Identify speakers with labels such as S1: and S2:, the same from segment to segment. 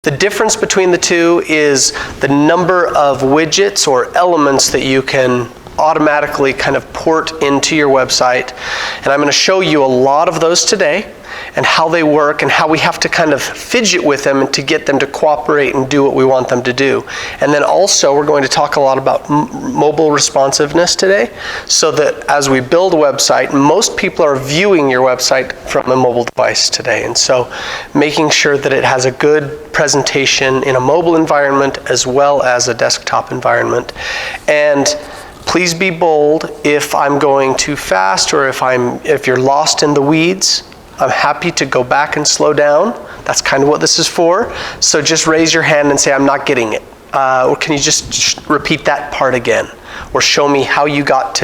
S1: The difference between the two is the number of widgets or elements that you can automatically kind of port into your website. And I'm going to show you a lot of those today and how they work and how we have to kind of fidget with them to get them to cooperate and do what we want them to do. And then also we're going to talk a lot about mobile responsiveness today, so that as we build a website, most people are viewing your website from a mobile device today. And so making sure that it has a good presentation in a mobile environment as well as a desktop environment. And please be bold if I'm going too fast or if you're lost in the weeds. I'm happy to go back and slow down. That's kind of what this is for. So just raise your hand and say, I'm not getting it. Or can you just repeat that part again? Or show me how you got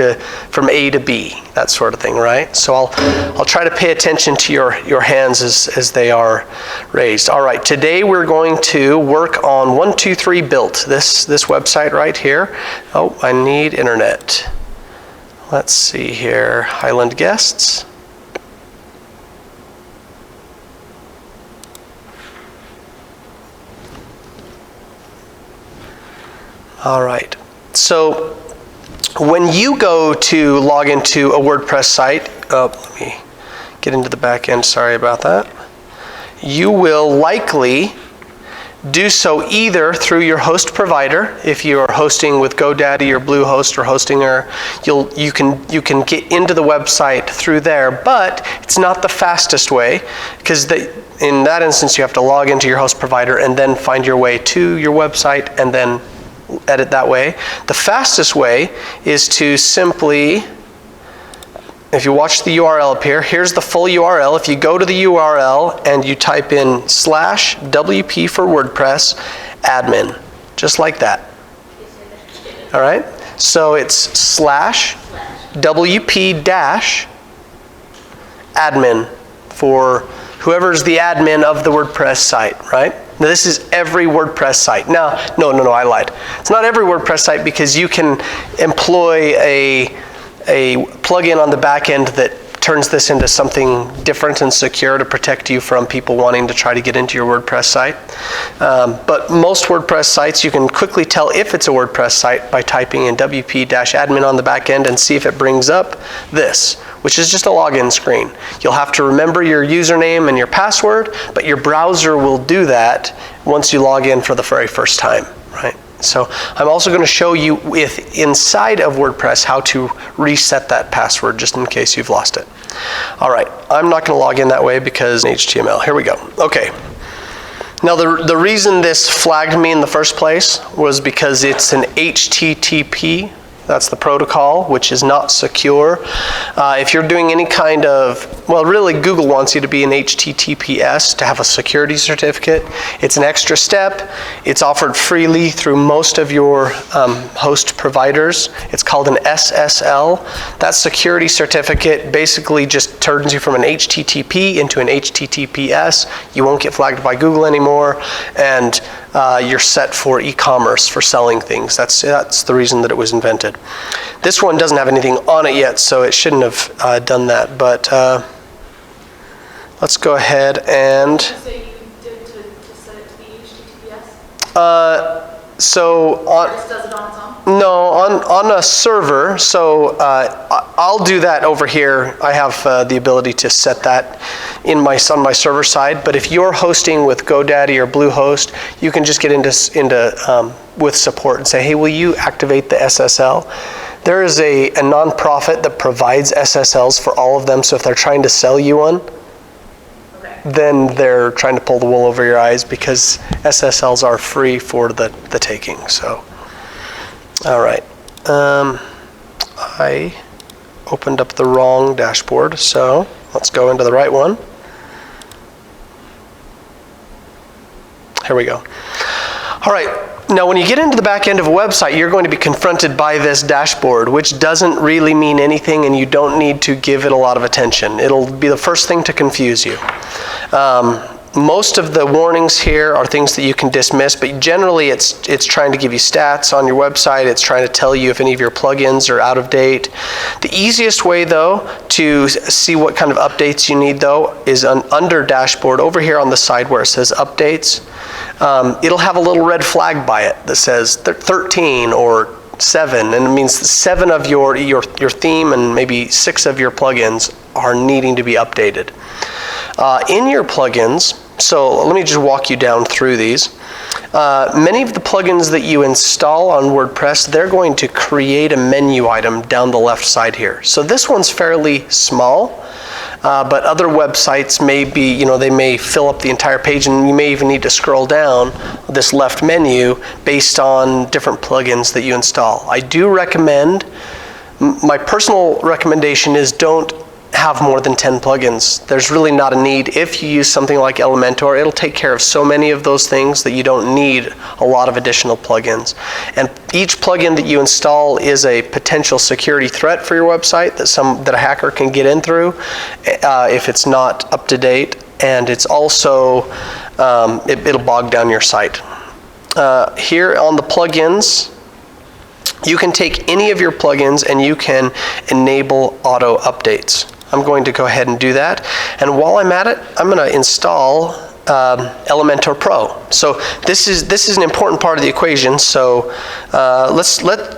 S1: from A to B, that sort of thing, right? So I'll try to pay attention to your hands as they are raised. All right, today we're going to work on 123 Built, this website right here. Oh, I need internet. Let's see here, Highland Guests. All right, so when you go to log into a WordPress site, let me get into the back end, sorry about that. You will likely do so either through your host provider, if you are hosting with GoDaddy or Bluehost or Hostinger, you can get into the website through there, but it's not the fastest way, because in that instance you have to log into your host provider and then find your way to your website and then edit that way. The fastest way is to simply, if you watch the URL up here, here's the full URL. If you go to the URL and you type in /WP for WordPress admin, just like that. All right? So it's /WP -admin for whoever's the admin of the WordPress site, right? Now, this is every WordPress site. Now, no, I lied. It's not every WordPress site, because you can employ a plugin on the back end that turns this into something different and secure to protect you from people wanting to try to get into your WordPress site. But most WordPress sites, you can quickly tell if it's a WordPress site by typing in WP-admin on the back end and see if it brings up this, which is just a login screen. You'll have to remember your username and your password, but your browser will do that once you log in for the very first time, right? So I'm also going to show you inside of WordPress how to reset that password, just in case you've lost it. All right, I'm not going to log in that way because HTML. Here we go. Okay. Now the reason this flagged me in the first place was because it's an HTTP. That's the protocol, which is not secure. If you're doing any kind of, well, really Google wants you to be an HTTPS to have a security certificate. It's an extra step. It's offered freely through most of your host providers. It's called an SSL. That security certificate basically just turns you from an HTTP into an HTTPS. You won't get flagged by Google anymore, and you're set for e-commerce, for selling things. That's the reason that it was invented. This one doesn't have anything on it yet, so it shouldn't have done that. But let's go ahead and.
S2: So you did to set it to the HTTPS?
S1: So on.
S2: Or just does it on its own?
S1: No, on a server. So I'll do that over here. I have the ability to set that on my server side. But if you're hosting with GoDaddy or Bluehost, you can just get into with support and say, hey, will you activate the SSL? There is a nonprofit that provides SSLs for all of them. So if they're trying to sell you one, then they're trying to pull the wool over your eyes, because SSLs are free for the taking. So, all right. I opened up the wrong dashboard, so let's go into the right one. Here we go. All right. Now, when you get into the back end of a website, you're going to be confronted by this dashboard, which doesn't really mean anything, and you don't need to give it a lot of attention. It'll be the first thing to confuse you. Most of the warnings here are things that you can dismiss, but generally it's trying to give you stats on your website. It's trying to tell you if any of your plugins are out of date. The easiest way, though, to see what kind of updates you need, though, is under dashboard over here on the side where it says updates. It'll have a little red flag by it that says 13 or 7, and it means 7 of your theme and maybe 6 of your plugins are needing to be updated. In your plugins, so let me just walk you down through these. Many of the plugins that you install on WordPress, they're going to create a menu item down the left side here. So this one's fairly small, but other websites may be, they may fill up the entire page, and you may even need to scroll down this left menu based on different plugins that you install. I do recommend, my personal recommendation is don't have more than 10 plugins. There's really not a need. If you use something like Elementor, it'll take care of so many of those things that you don't need a lot of additional plugins. And each plugin that you install is a potential security threat for your website that a hacker can get in through if it's not up to date. And it's also, it'll bog down your site. Here on the plugins, you can take any of your plugins and you can enable auto updates. I'm going to go ahead and do that. And while I'm at it, I'm going to install Elementor Pro. So this is an important part of the equation. So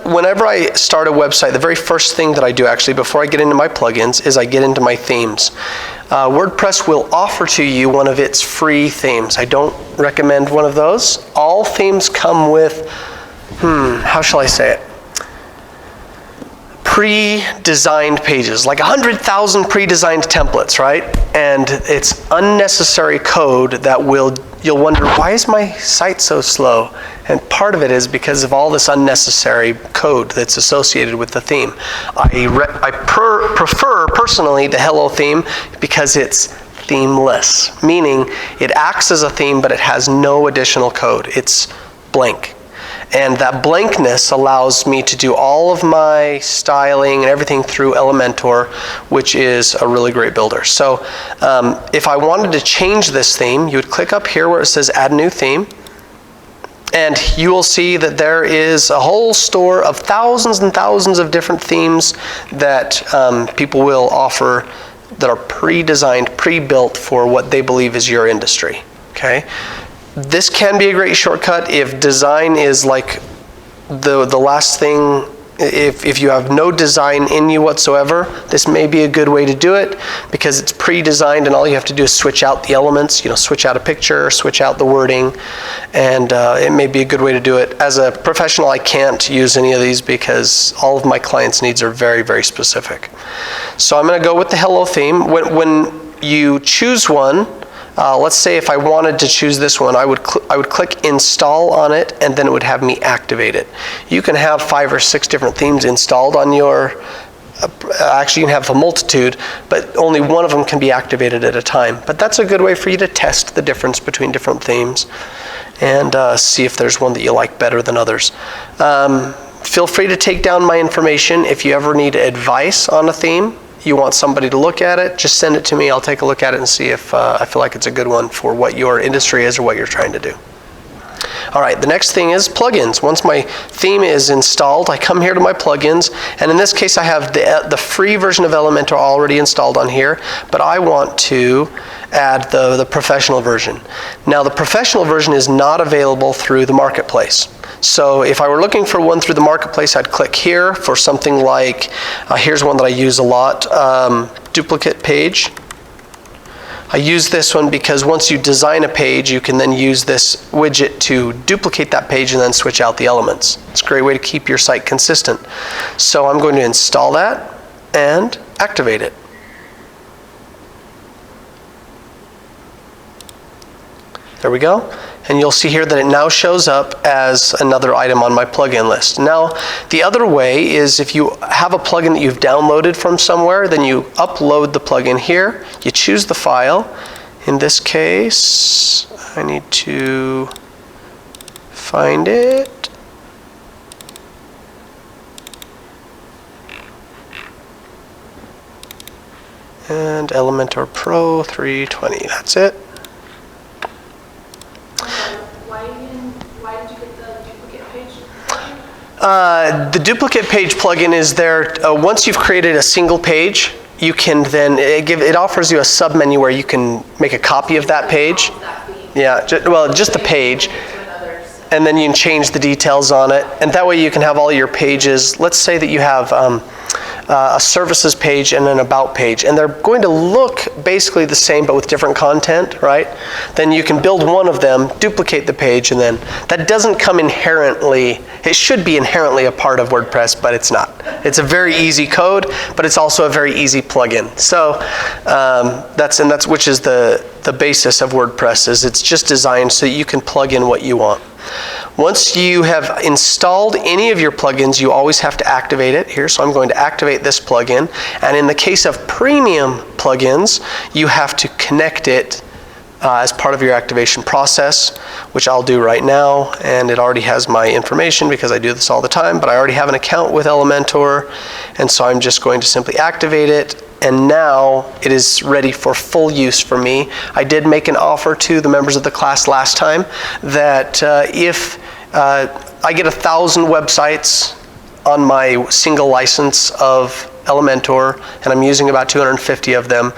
S1: whenever I start a website, the very first thing that I do actually before I get into my plugins is I get into my themes. WordPress will offer to you one of its free themes. I don't recommend one of those. All themes come with, how shall I say it? Pre-designed pages, like 100,000 pre-designed templates, right? And it's unnecessary code that you'll wonder, why is my site so slow? And part of it is because of all this unnecessary code that's associated with the theme. I prefer personally the Hello theme because it's themeless, meaning it acts as a theme, but it has no additional code. It's blank. And that blankness allows me to do all of my styling and everything through Elementor, which is a really great builder. So if I wanted to change this theme, you would click up here where it says Add New Theme. And you will see that there is a whole store of thousands and thousands of different themes that people will offer that are pre-designed, pre-built for what they believe is your industry. Okay? This can be a great shortcut if design is like the last thing. If you have no design in you whatsoever, this may be a good way to do it because it's pre-designed and all you have to do is switch out the elements, switch out a picture, switch out the wording, and it may be a good way to do it. As a professional, I can't use any of these because all of my clients' needs are very, very specific. So I'm going to go with the Hello theme. When you choose one, let's say if I wanted to choose this one, I would click install on it, and then it would have me activate it. You can have 5 or 6 different themes installed on your, actually you can have a multitude, but only one of them can be activated at a time. But that's a good way for you to test the difference between different themes and see if there's one that you like better than others. Feel free to take down my information if you ever need advice on a theme. You want somebody to look at it, just send it to me. I'll take a look at it and see if I feel like it's a good one for what your industry is or what you're trying to do. All right, the next thing is plugins. Once my theme is installed, I come here to my plugins, and in this case I have the free version of Elementor already installed on here, but I want to add the professional version. Now the professional version is not available through the marketplace. So if I were looking for one through the marketplace, I'd click here for something like, here's one that I use a lot, duplicate page. I use this one because once you design a page, you can then use this widget to duplicate that page and then switch out the elements. It's a great way to keep your site consistent. So I'm going to install that and activate it. There we go. And you'll see here that it now shows up as another item on my plugin list. Now, the other way is if you have a plugin that you've downloaded from somewhere, then you upload the plugin here, you choose the file. In this case, I need to find it. And Elementor Pro 320, that's it. The duplicate page plugin is there. Once you've created a single page, you can then, it offers you a submenu where you can make a copy of that page. Yeah, just the page. And then you can change the details on it. And that way you can have all your pages. Let's say that you have a services page and an about page, and they're going to look basically the same but with different content, right? Then you can build one of them, duplicate the page, and then that doesn't come inherently, it should be inherently a part of WordPress, but it's not. It's a very easy code, but it's also a very easy plugin. So that's which is the basis of WordPress, is it's just designed so you can plug in what you want. Once you have installed any of your plugins, you always have to activate it here. So I'm going to activate this plugin. And in the case of premium plugins, you have to connect it as part of your activation process, which I'll do right now. And it already has my information because I do this all the time, but I already have an account with Elementor. And so I'm just going to simply activate it. And now it is ready for full use for me. I did make an offer to the members of the class last time that if I get 1,000 websites on my single license of Elementor, and I'm using about 250 of them,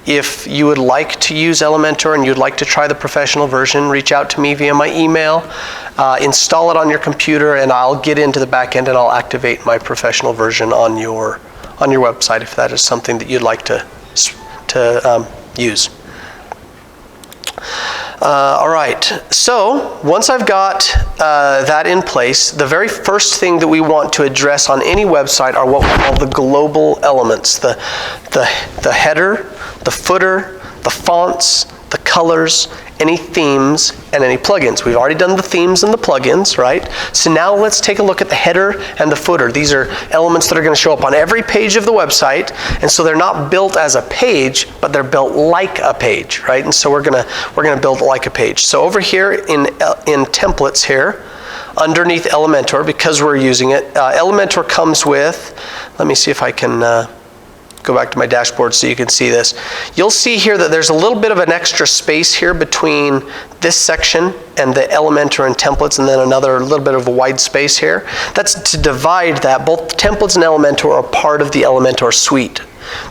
S1: if you would like to use Elementor and you'd like to try the professional version, reach out to me via my email, install it on your computer, and I'll get into the back end and I'll activate my professional version on your website if that is something that you'd like to use. All right, so once I've got that in place, the very first thing that we want to address on any website are what we call the global elements, the header, the footer, the fonts, the colors, any themes, and any plugins. We've already done the themes and the plugins, right? So now let's take a look at the header and the footer. These are elements that are going to show up on every page of the website, and so they're not built as a page, but they're built like a page, right? And so we're gonna build like a page. So over here in templates here, underneath Elementor, because we're using it, Elementor comes with, let me see if I can go back to my dashboard so you can see this. You'll see here that there's a little bit of an extra space here between this section and the Elementor and templates, and then another little bit of a wide space here. That's to divide that. Both templates and Elementor are part of the Elementor suite,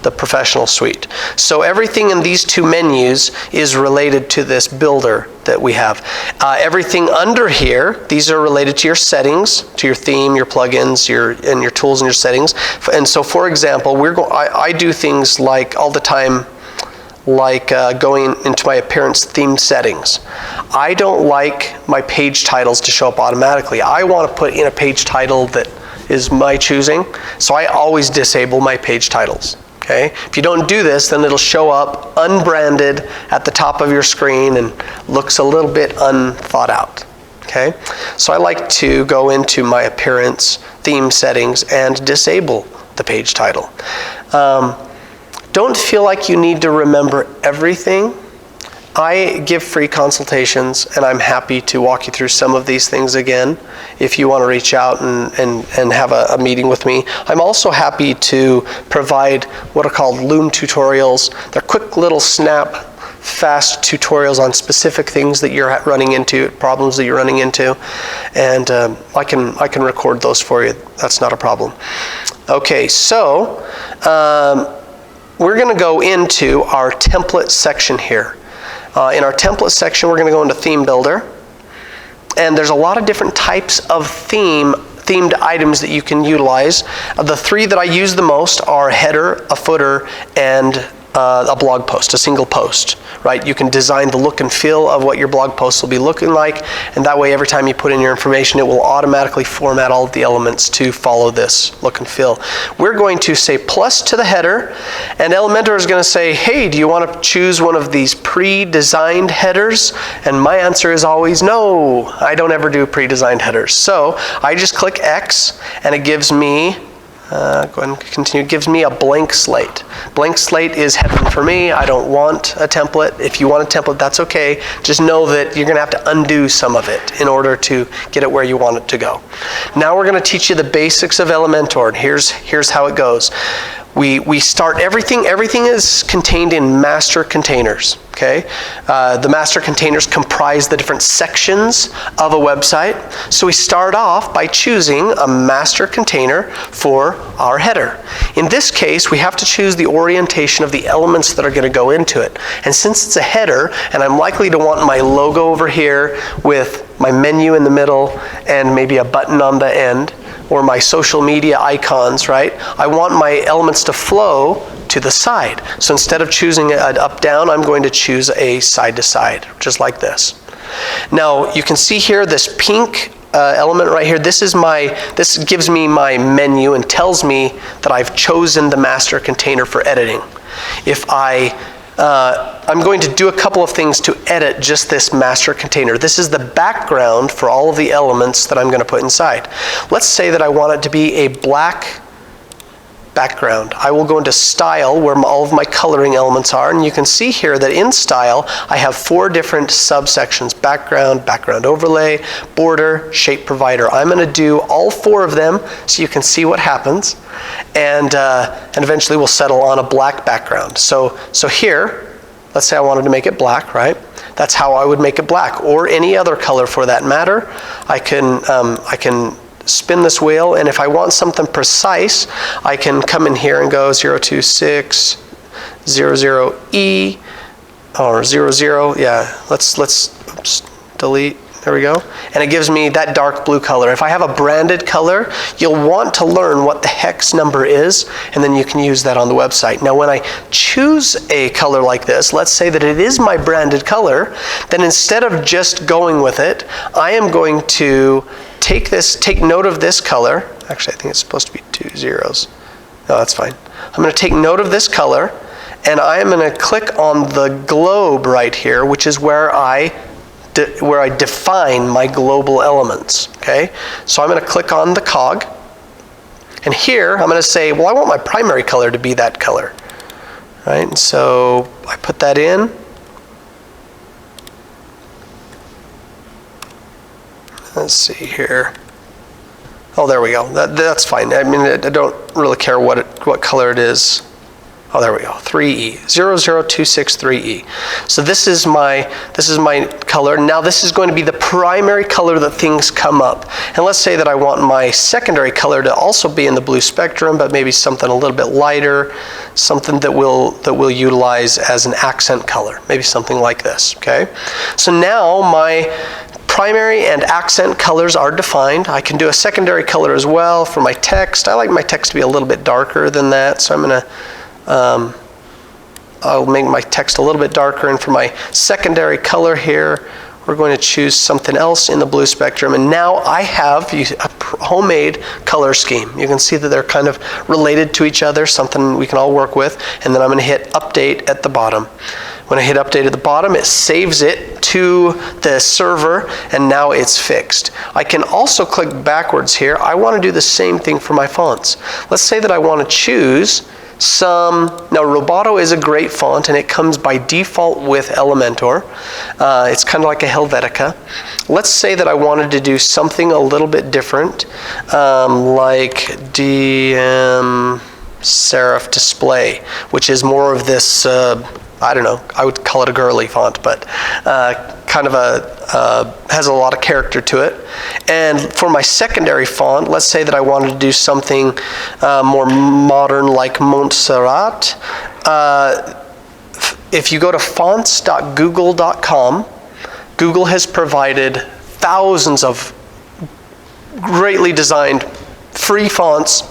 S1: the professional suite. So everything in these two menus is related to this builder that we have. Everything under here, these are related to your settings, to your theme, your plugins, and your tools and your settings. And so, for example, I do things like all the time, like going into my appearance theme settings. I don't like my page titles to show up automatically. I want to put in a page title that is my choosing, so I always disable my page titles. Okay? If you don't do this, then it'll show up unbranded at the top of your screen and looks a little bit unthought out. Okay? So I like to go into my appearance theme settings and disable the page title. Don't feel like you need to remember everything. I give free consultations, and I'm happy to walk you through some of these things again if you want to reach out and have a meeting with me. I'm also happy to provide what are called Loom tutorials. They're quick little fast tutorials on specific things that you're running into, problems that you're running into, and I can record those for you. That's not a problem. Okay, so we're going to go into our template section here. In our template section, we're going to go into Theme Builder. And there's a lot of different types of themed items that you can utilize. The three that I use the most are a header, a footer, and a blog post, a single post, right? You can design the look and feel of what your blog post will be looking like, and that way every time you put in your information, it will automatically format all of the elements to follow this look and feel. We're going to say plus to the header, and Elementor is going to say, hey, do you want to choose one of these pre-designed headers? And my answer is always no, I don't ever do pre-designed headers. So I just click X, and it gives me go ahead and continue. It gives me a blank slate. Blank slate is heaven for me. I don't want a template. If you want a template, that's okay. Just know that you're going to have to undo some of it in order to get it where you want it to go. Now we're going to teach you the basics of Elementor, and here's how it goes. We start everything is contained in master containers, okay? The master containers comprise the different sections of a website. So we start off by choosing a master container for our header. In this case, we have to choose the orientation of the elements that are going to go into it. And since it's a header, and I'm likely to want my logo over here with my menu in the middle and maybe a button on the end, or my social media icons, right? I want my elements to flow to the side. So instead of choosing an up-down, I'm going to choose a side-to-side, just like this. Now, you can see here this pink element right here. This gives me my menu and tells me that I've chosen the master container for editing. If I'm going to do a couple of things to edit just this master container. This is the background for all of the elements that I'm going to put inside. Let's say that I want it to be a black background. I will go into Style, where all of my coloring elements are, and you can see here that in Style, I have 4 different subsections: background, background overlay, border, shape provider. I'm going to do all 4 of them so you can see what happens, and eventually we'll settle on a black background. So here, let's say I wanted to make it black, right? That's how I would make it black, or any other color for that matter. I can spin this wheel, and if I want something precise, I can come in here and go 02600E or 00. Yeah, let's oops, delete. There we go. And it gives me that dark blue color. If I have a branded color, you'll want to learn what the hex number is, and then you can use that on the website. Now, when I choose a color like this, let's say that it is my branded color, then instead of just going with it, I am going to take note of this color. Actually, I think it's supposed to be 2 zeros. No, that's fine. I'm going to take note of this color, and I am going to click on the globe right here, which is where I define my global elements, okay? So I'm going to click on the cog, and here I'm going to say, well, I want my primary color to be that color, right? And so I put that in. Let's see here. Oh, there we go. That's fine. I mean, I don't really care what color it is. Oh, there we go. 3E, 00263E. So this is my color. Now this is going to be the primary color that things come up. And let's say that I want my secondary color to also be in the blue spectrum, but maybe something a little bit lighter, something that we'll utilize as an accent color, maybe something like this. Okay. So now my primary and accent colors are defined. I can do a secondary color as well for my text. I like my text to be a little bit darker than that, so I'm going to I'll make my text a little bit darker, and for my secondary color here, we're going to choose something else in the blue spectrum, and now I have a homemade color scheme. You can see that they're kind of related to each other, something we can all work with, and then I'm going to hit update at the bottom. When I hit update at the bottom, it saves it to the server, and now it's fixed. I can also click backwards here. I want to do the same thing for my fonts. Let's say that I want to choose now Roboto is a great font, and it comes by default with Elementor. It's kind of like a Helvetica. Let's say that I wanted to do something a little bit different, like DM Serif Display, which is more of this, I don't know, I would call it a girly font, but kind of has a lot of character to it. And for my secondary font, let's say that I wanted to do something more modern like Montserrat. If you go to fonts.google.com, Google has provided thousands of greatly designed free fonts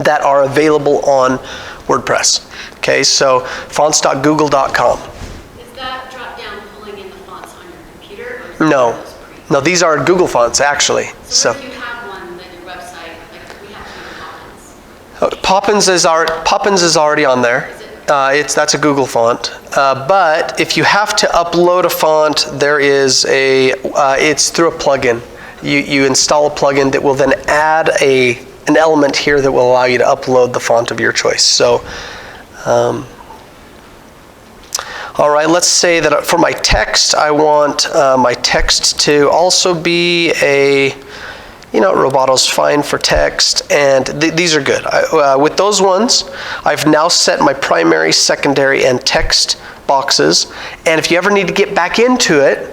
S1: that are available on WordPress. Okay, so fonts.google.com.
S2: Is that drop down pulling in the fonts on your computer? Or is
S1: No,
S2: those pre-
S1: no, these are Google fonts actually.
S2: So if you have one on your website, like we have to do Poppins.
S1: Poppins is already on there.
S2: Is it?
S1: That's a Google font. But if you have to upload a font, there is it's through a plugin. You install a plugin that will then add an element here that will allow you to upload the font of your choice. So, all right, let's say that for my text, I want my text to also be Roboto's fine for text, and these are good. With those ones, I've now set my primary, secondary, and text boxes, and if you ever need to get back into it,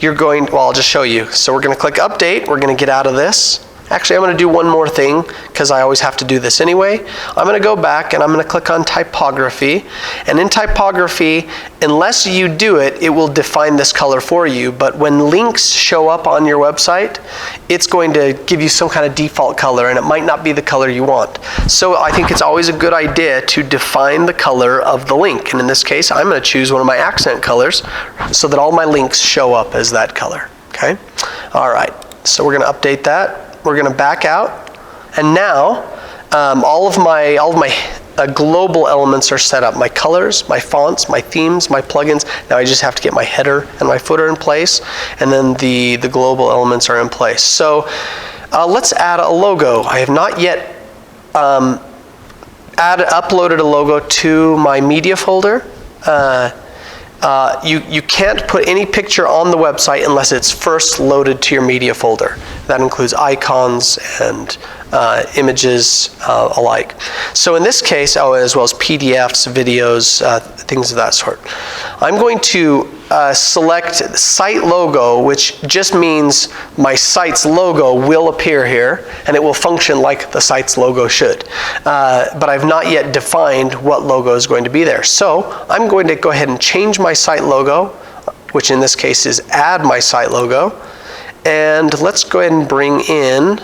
S1: I'll just show you. So we're going to click Update. We're going to get out of this. Actually, I'm going to do one more thing because I always have to do this anyway. I'm going to go back and I'm going to click on Typography. And in Typography, unless you do it, it will define this color for you. But when links show up on your website, it's going to give you some kind of default color, and it might not be the color you want. So I think it's always a good idea to define the color of the link. And in this case, I'm going to choose one of my accent colors so that all my links show up as that color. Okay? All right. So we're going to update that. We're going to back out, and now all of my global elements are set up. My colors, my fonts, my themes, my plugins. Now I just have to get my header and my footer in place, and then the global elements are in place. So let's add a logo. I have not yet uploaded a logo to my media folder. You can't put any picture on the website unless it's first loaded to your media folder. That includes icons and images alike. So in this case, as well as PDFs, videos, things of that sort. I'm going to select site logo, which just means my site's logo will appear here, and it will function like the site's logo should. But I've not yet defined what logo is going to be there. So I'm going to go ahead and change my site logo, which in this case is add my site logo. And let's go ahead and bring in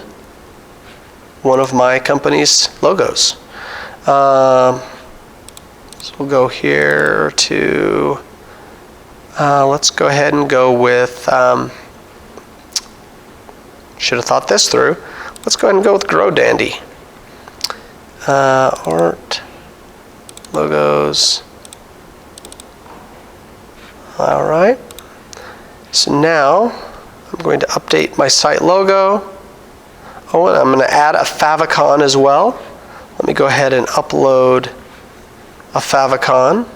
S1: one of my company's logos. So we'll go here to, let's go ahead and go with, should have thought this through. Let's go ahead and go with GrowDandy. Art, logos. All right. So now I'm going to update my site logo. Oh, and I'm going to add a favicon as well. Let me go ahead and upload a favicon.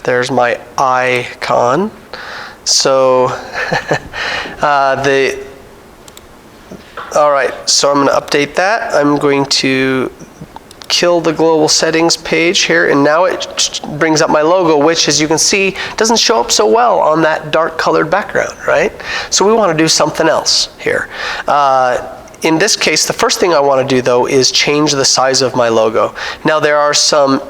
S1: There's my icon. So all right, so I'm going to update that. I'm going to kill the global settings page here, and now it brings up my logo, which, as you can see, doesn't show up so well on that dark colored background, right? So we want to do something else here. In this case, the first thing I want to do, though, is change the size of my logo. Now, there are some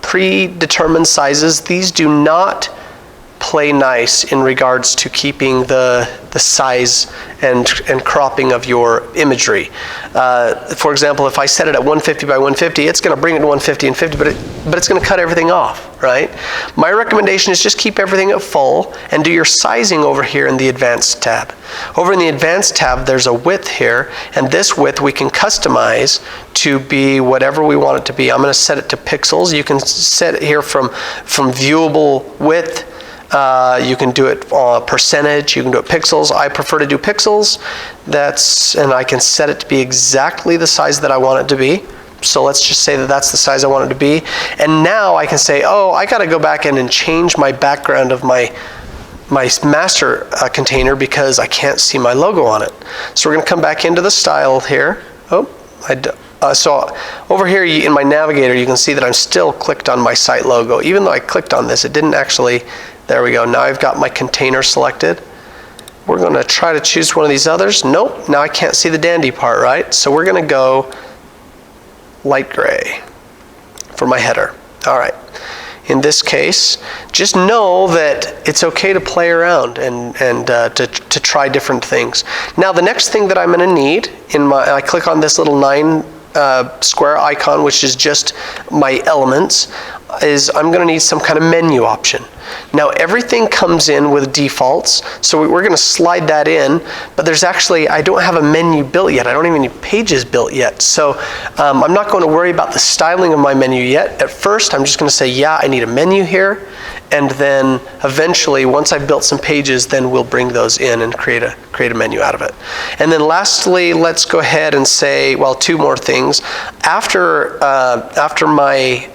S1: predetermined sizes. These do not play nice in regards to keeping the size and cropping of your imagery. For example, if I set it at 150 by 150, it's going to bring it to 150 and 50, but it's going to cut everything off, right? My recommendation is just keep everything at full and do your sizing over here in the Advanced tab. Over in the Advanced tab, there's a width here, and this width we can customize to be whatever we want it to be. I'm going to set it to pixels. You can set it here from viewable width. You can do it percentage, you can do it pixels. I prefer to do pixels. And I can set it to be exactly the size that I want it to be. So let's just say that that's the size I want it to be. And now I can say, oh, I got to go back in and change my background of my master container because I can't see my logo on it. So we're going to come back into the style here. So over here in my navigator, you can see that I'm still clicked on my site logo. Even though I clicked on this, it didn't actually. There we go. Now I've got my container selected. We're going to try to choose one of these others. Nope. Now I can't see the dandy part, right? So we're going to go light gray for my header. All right. In this case, just know that it's okay to play around and to try different things. Now the next thing that I'm going to need I click on this little 9 square icon, which is just my elements, is I'm going to need some kind of menu option. Now everything comes in with defaults, so we're going to slide that in, but there's actually, I don't have a menu built yet. I don't even need pages built yet. So I'm not going to worry about the styling of my menu yet. At first, I'm just going to say, yeah, I need a menu here, and then eventually, once I've built some pages, then we'll bring those in and create a menu out of it. And then lastly, let's go ahead and say, well, 2 more things. After my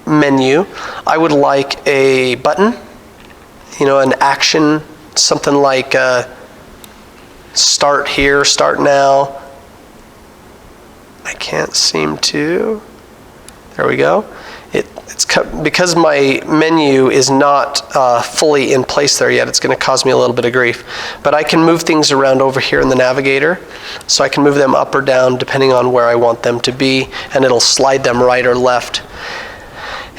S1: menu, I would like a button, an action, something like start here, start now. I can't seem to. There we go. Because my menu is not fully in place there yet, it's going to cause me a little bit of grief. But I can move things around over here in the navigator. So I can move them up or down depending on where I want them to be, and it'll slide them right or left.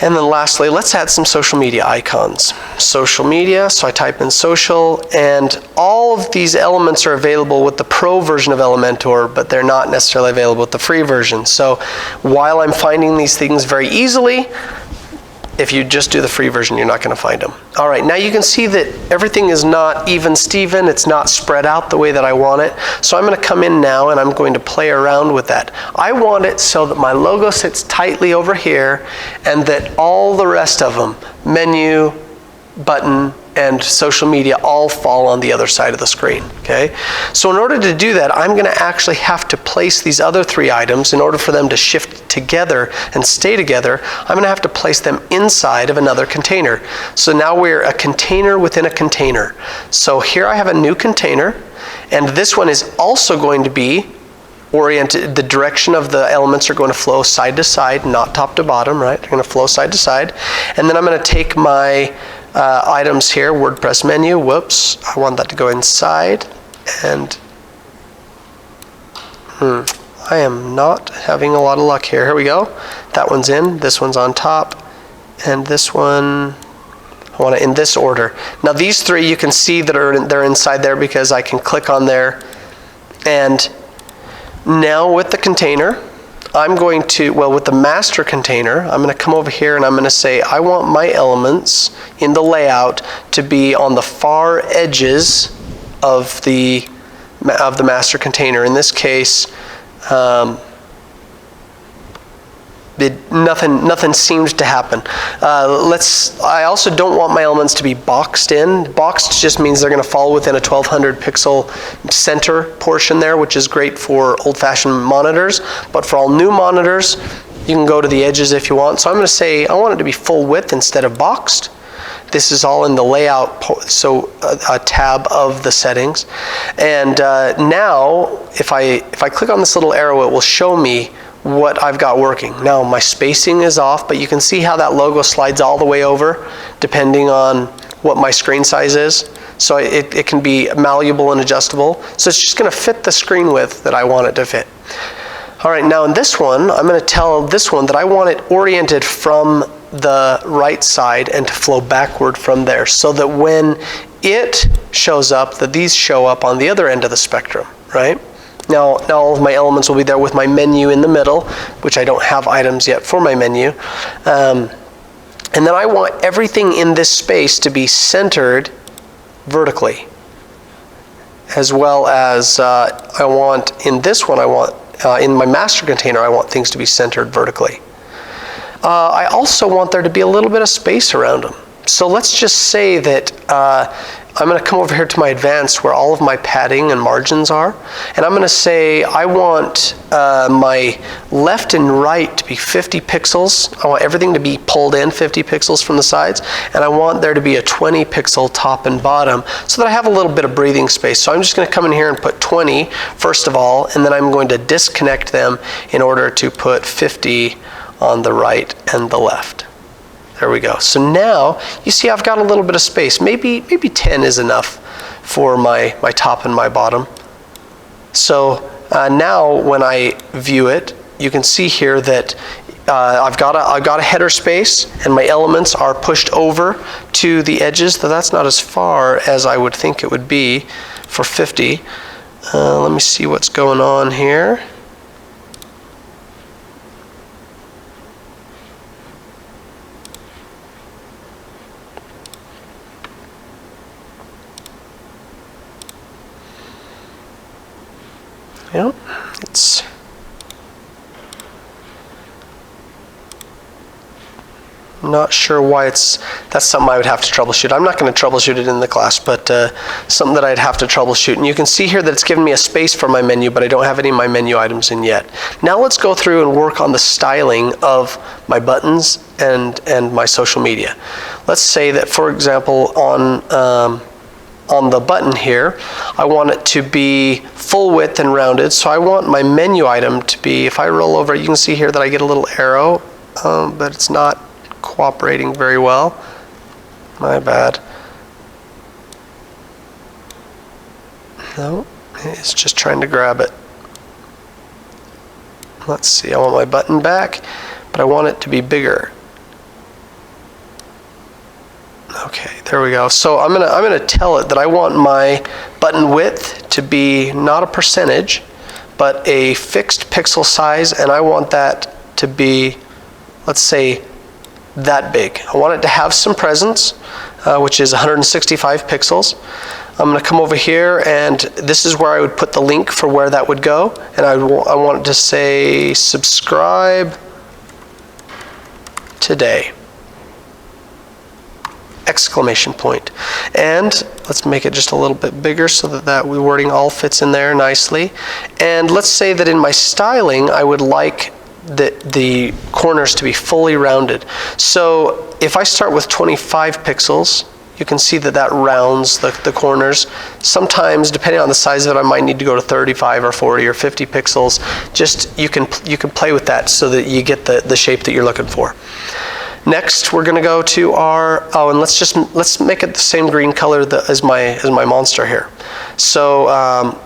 S1: And then lastly, let's add some social media icons. Social media, so I type in social, and all of these elements are available with the Pro version of Elementor, but they're not necessarily available with the free version. So while I'm finding these things very easily, if you just do the free version, you're not going to find them. All right, now you can see that everything is not even Steven. It's not spread out the way that I want it. So I'm going to come in now and I'm going to play around with that. I want it so that my logo sits tightly over here and that all the rest of them, menu, button, and social media, all fall on the other side of the screen, okay? So in order to do that, I'm going to actually have to place these other three items in order for them to shift together and stay together. I'm going to have to place them inside of another container. So now we're a container within a container. So here I have a new container, and this one is also going to be oriented, the direction of the elements are going to flow side to side, not top to bottom, right? They're going to flow side to side. And then I'm going to take my items here, WordPress menu, whoops, I want that to go inside, and I am not having a lot of luck here. Here we go. That one's in, this one's on top, and this one, I want it in this order. Now these three you can see that they're inside there because I can click on there. And now with the container, I'm going to, well, with the master container, I'm going to come over here and I'm going to say I want my elements in the layout to be on the far edges of the master container. In this case, nothing seems to happen. I also don't want my elements to be boxed in. Boxed just means they're going to fall within a 1200 pixel center portion there, which is great for old-fashioned monitors. But for all new monitors, you can go to the edges if you want. So I'm going to say I want it to be full width instead of boxed. This is all in the layout, so a tab of the settings. And now, if I click on this little arrow, it will show me what I've got working. Now my spacing is off, but you can see how that logo slides all the way over depending on what my screen size is. So it can be malleable and adjustable. So it's just going to fit the screen width that I want it to fit. All right, now in this one, I'm going to tell this one that I want it oriented from the right side and to flow backward from there, so that when it shows up, that these show up on the other end of the spectrum, right? Now all of my elements will be there with my menu in the middle, which I don't have items yet for my menu. And then I want everything in this space to be centered vertically. As well as I want in this one, in my master container, I want things to be centered vertically. I also want there to be a little bit of space around them. So let's just say that I'm going to come over here to my advanced where all of my padding and margins are. And I'm going to say I want my left and right to be 50 pixels. I want everything to be pulled in 50 pixels from the sides. And I want there to be a 20 pixel top and bottom so that I have a little bit of breathing space. So I'm just going to come in here and put 20 first of all, and then I'm going to disconnect them in order to put 50 on the right and the left. There we go. So now you see I've got a little bit of space. Maybe 10 is enough for my top and my bottom. So now when I view it, you can see here that I've got a header space and my elements are pushed over to the edges, though that's not as far as I would think it would be for 50. Let me see what's going on here. Yeah, it's not sure why that's something I would have to troubleshoot. I'm not going to troubleshoot it in the class, but something that I'd have to troubleshoot. And you can see here that it's given me a space for my menu, but I don't have any of my menu items in yet. Now let's go through and work on the styling of my buttons and my social media. Let's say that, for example, on on the button here, I want it to be full width and rounded. So I want my menu item to be, if I roll over, you can see here that I get a little arrow, but it's not cooperating very well. My bad. No, it's just trying to grab it. Let's see, I want my button back, but I want it to be bigger. Okay, there we go. So I'm gonna tell it that I want my button width to be not a percentage, but a fixed pixel size, and I want that to be, let's say, that big. I want it to have some presence, which is 165 pixels. I'm going to come over here, and this is where I would put the link for where that would go, and I want it to say subscribe today! Exclamation point. And let's make it just a little bit bigger so that that wording all fits in there nicely. And let's say that in my styling I would like the corners to be fully rounded. So if I start with 25 pixels, you can see that that rounds the corners. Sometimes, depending on the size of it, I might need to go to 35 or 40 or 50 pixels. Just you can play with that so that you get the shape that you're looking for. Next, we're going to go to our, and let's make it the same green color as my monster here. So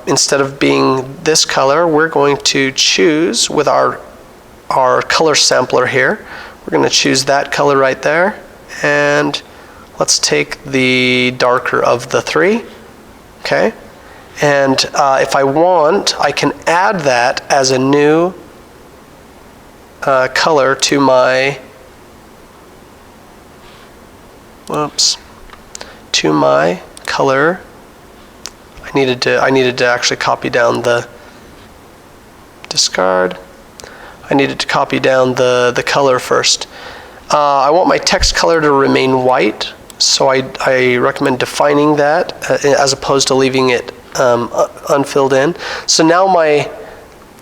S1: instead of being this color, we're going to choose with our color sampler here. We're going to choose that color right there, and let's take the darker of the three. Okay, and if I want, I can add that as a new color to my. To my color. I needed to actually copy down the discard. I needed to copy down the color first. I want my text color to remain white, so I recommend defining that as opposed to leaving it unfilled in. So now my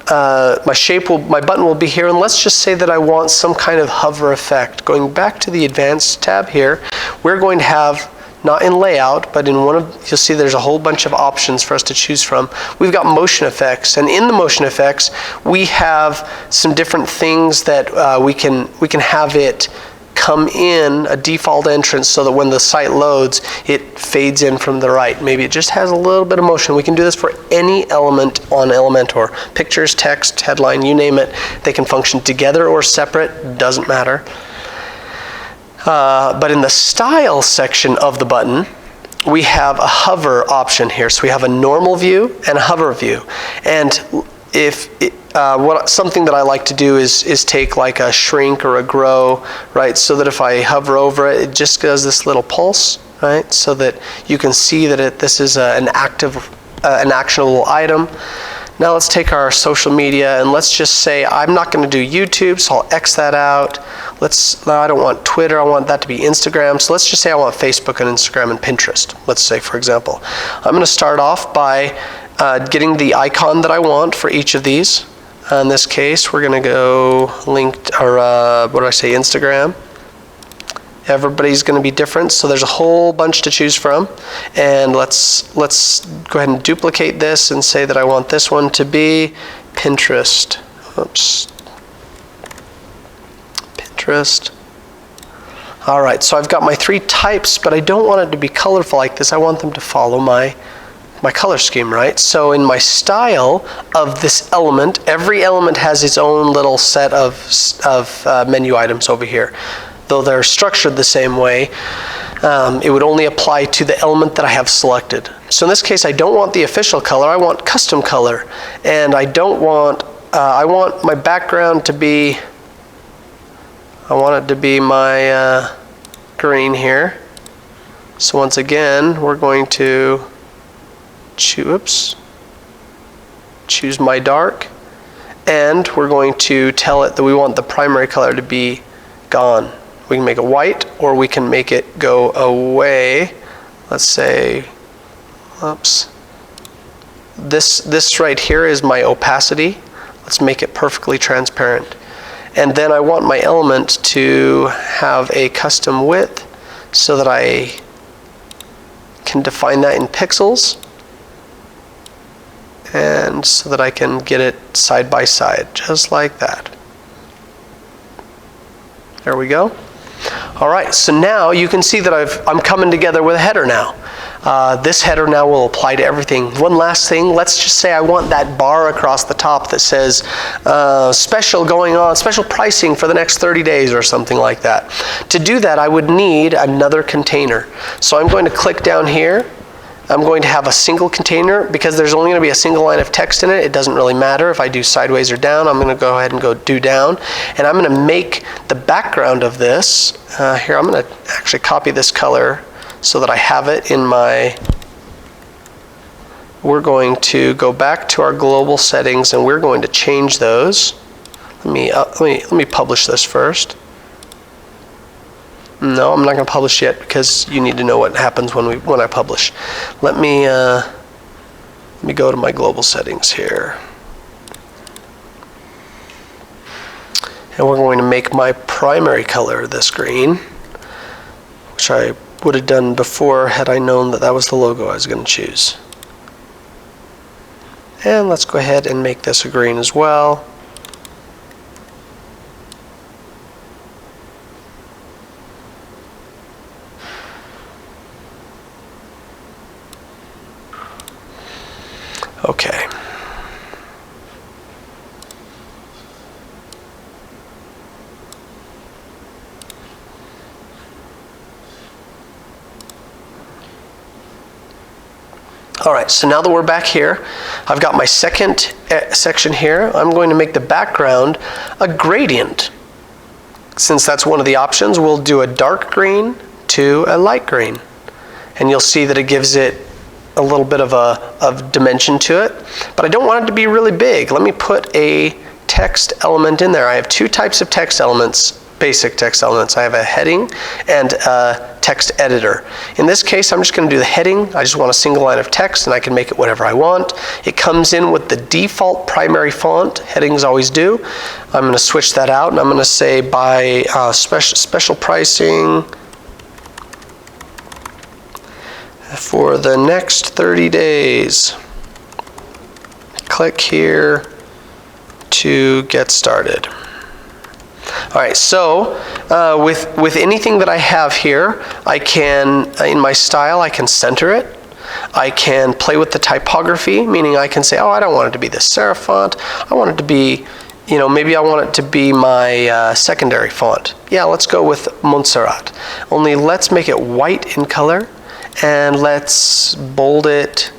S1: button will be here, and let's just say that I want some kind of hover effect. Going back to the Advanced tab here, we're going to have, not in layout, but in you'll see there's a whole bunch of options for us to choose from. We've got motion effects, and in the motion effects, we have some different things that we can have it come in a default entrance so that when the site loads, it fades in from the right. Maybe it just has a little bit of motion. We can do this for any element on Elementor. Pictures, text, headline, you name it. They can function together or separate, doesn't matter. But in the style section of the button, we have a hover option here. So we have a normal view and a hover view. And something that I like to do is take like a shrink or a grow, right? So that if I hover over it, it just does this little pulse, right? So that you can see that this is an actionable item. Now let's take our social media, and let's just say I'm not going to do YouTube, so I'll X that out. I don't want Twitter, I want that to be Instagram. So let's just say I want Facebook and Instagram and Pinterest, let's say, for example. I'm going to start off by getting the icon that I want for each of these. In this case, we're going to go Instagram. Everybody's going to be different, so there's a whole bunch to choose from. And let's go ahead and duplicate this and say that I want this one to be Pinterest. Oops. Pinterest. All right, so I've got my three types, but I don't want it to be colorful like this. I want them to follow my color scheme, right? So in my style of this element, every element has its own little set of menu items over here. Though they're structured the same way, it would only apply to the element that I have selected. So in this case, I don't want the official color, I want custom color. And I want my background to be, I want it to be my green here. So once again, we're going to choose my dark, and we're going to tell it that we want the primary color to be gone. We can make it white, or we can make it go away. Let's say, oops. This right here is my opacity. Let's make it perfectly transparent. And then I want my element to have a custom width so that can define that in pixels, and so that I can get it side by side, just like that. There we go. All right, so now you can see that I'm coming together with a header now. This header now will apply to everything. One last thing, let's just say I want that bar across the top that says special going on, special pricing for the next 30 days or something like that. To do that, I would need another container. So I'm going to click down here. I'm going to have a single container. Because there's only going to be a single line of text in it, it doesn't really matter if I do sideways or down. I'm going to go ahead and go do down. And I'm going to make the background of this, here I'm going to actually copy this color so that I have it in my, we're going to go back to our global settings and we're going to change those. Let me publish this first. No, I'm not going to publish yet because you need to know what happens when I publish. Let me go to my global settings here. And we're going to make my primary color this green, which I would have done before had I known that that was the logo I was going to choose. And let's go ahead and make this a green as well. Okay. All right, so now that we're back here, I've got my second section here. I'm going to make the background a gradient. Since that's one of the options, we'll do a dark green to a light green. And you'll see that it gives it a little bit of dimension to it. But I don't want it to be really big. Let me put a text element in there. I have two types of text elements, basic text elements. I have a heading and a text editor. In this case, I'm just going to do the heading. I just want a single line of text and I can make it whatever I want. It comes in with the default primary font. Headings always do. I'm going to switch that out and I'm going to say by special pricing for the next 30 days. Click here to get started. All right, so with anything that I have here, I can, in my style, I can center it. I can play with the typography, meaning I can say, oh, I don't want it to be the serif font. I want it to be, you know, maybe I want it to be my secondary font. Yeah, let's go with Montserrat. Only let's make it white in color. And let's bold it.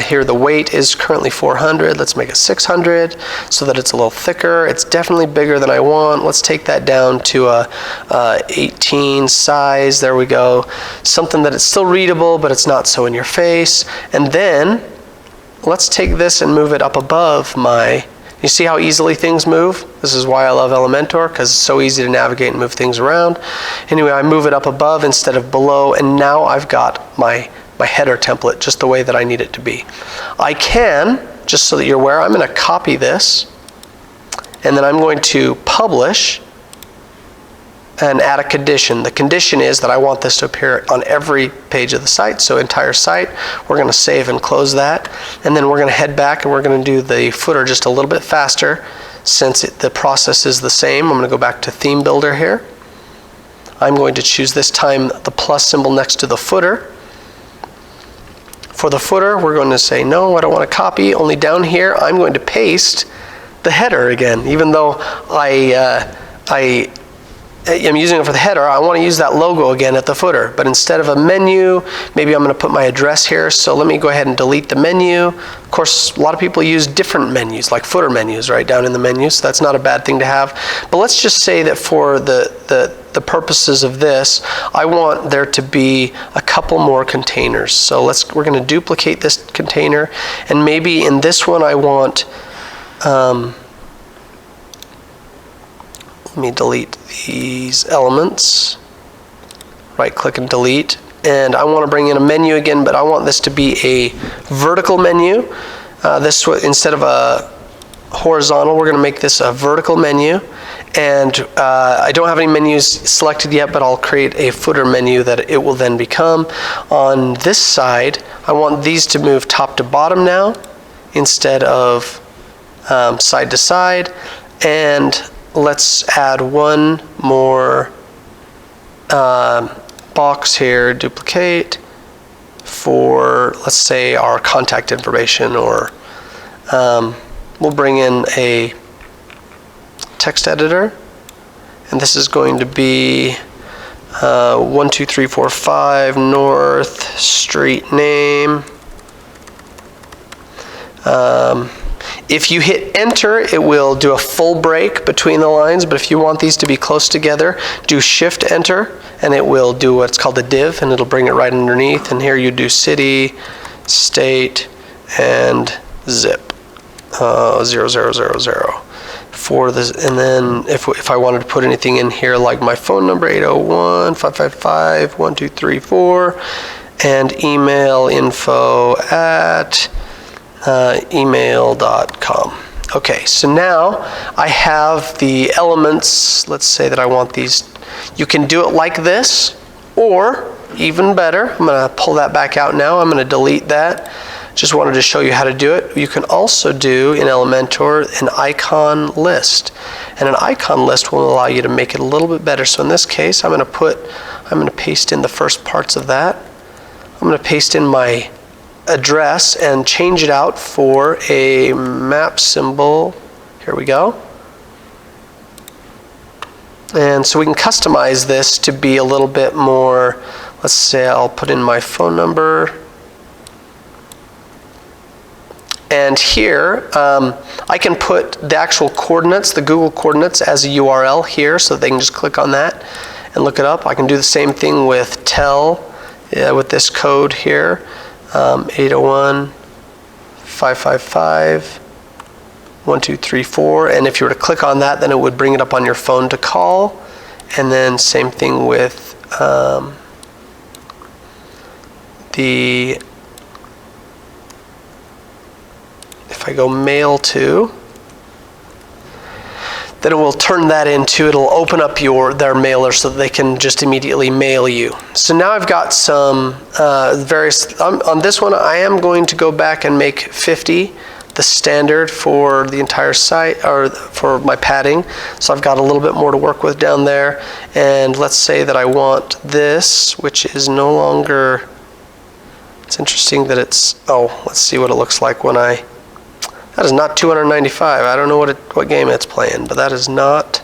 S1: Here the weight is currently 400. Let's make it 600 so that it's a little thicker. It's definitely bigger than I want. Let's take that down to a 18 size. There we go. Something that it's still readable, but it's not so in your face. And then let's take this and move it up above my, you see how easily things move? This is why I love Elementor, because it's so easy to navigate and move things around. Anyway, I move it up above instead of below, and now I've got my header template just the way that I need it to be. I can, just so that you're aware, I'm going to copy this, and then I'm going to publish and add a condition. The condition is that I want this to appear on every page of the site, so entire site. We're going to save and close that, and then we're going to head back and we're going to do the footer just a little bit faster since the process is the same. I'm going to go back to Theme Builder here. I'm going to choose this time the plus symbol next to the footer. For the footer, we're going to say, no, I don't want to copy. Only down here, I'm going to paste the header again. Even though I'm using it for the header, I want to use that logo again at the footer. But instead of a menu, maybe I'm going to put my address here. So let me go ahead and delete the menu. Of course, a lot of people use different menus, like footer menus, right down in the menu. So that's not a bad thing to have. But let's just say that for the purposes of this, I want there to be a couple more containers. So we're going to duplicate this container. And maybe in this one, I want, let me delete these elements. Right click and delete. And I want to bring in a menu again, but I want this to be a vertical menu. Instead of horizontal. We're going to make this a vertical menu. And I don't have any menus selected yet, but I'll create a footer menu that it will then become. On this side, I want these to move top to bottom now instead of side to side. And let's add one more box here, duplicate, for, let's say, our contact information, or we'll bring in a text editor, and this is going to be 12345 North Street name. If you hit enter, it will do a full break between the lines, but if you want these to be close together, do shift enter, and it will do what's called a div, and it'll bring it right underneath. And here you do city, state, and zip 0000 for this. And then if I wanted to put anything in here, like my phone number, 801-555-1234, and email info at email.com. Okay, so now I have the elements. Let's say that I want these. You can do it like this, or even better, I'm going to pull that back out now. I'm going to delete that. Just wanted to show you how to do it. You can also do in Elementor an icon list. And an icon list will allow you to make it a little bit better. So in this case, I'm going to paste in the first parts of that. I'm going to paste in my address and change it out for a map symbol. Here we go. And so we can customize this to be a little bit more. Let's say I'll put in my phone number. And here, I can put the actual coordinates, the Google coordinates, as a URL here, so they can just click on that and look it up. I can do the same thing with tel, with this code here, 801-555-1234. And if you were to click on that, then it would bring it up on your phone to call. And then same thing with if I go mail to, then it will turn that into, it'll open up their mailer so that they can just immediately mail you. So now I've got some various, on this one I am going to go back and make 50 the standard for the entire site, or for my padding. So I've got a little bit more to work with down there. And let's say that I want this, which is no longer, it's interesting that it's, let's see what it looks like when that is not 295. I don't know what game it's playing, but that is not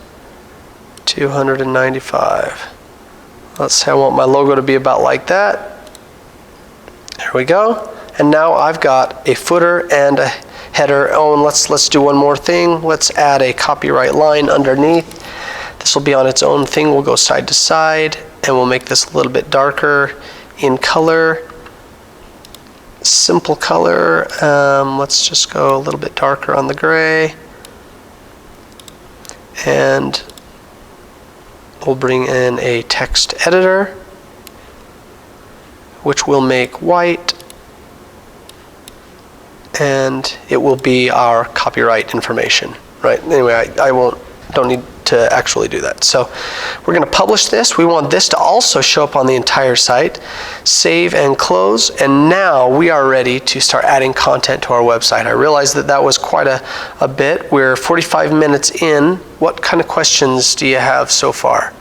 S1: 295. Let's say I want my logo to be about like that. There we go. And now I've got a footer and a header. Oh, and let's do one more thing. Let's add a copyright line underneath. This will be on its own thing. We'll go side to side, and we'll make this a little bit darker in color. Simple color. Let's just go a little bit darker on the gray, and we'll bring in a text editor, which we'll make white, and it will be our copyright information, right? Anyway, don't need to actually do that. So we're going to publish this. We want this to also show up on the entire site. Save and close, and now we are ready to start adding content to our website. I realized that was quite a bit. We're 45 minutes in. What kind of questions do you have so far?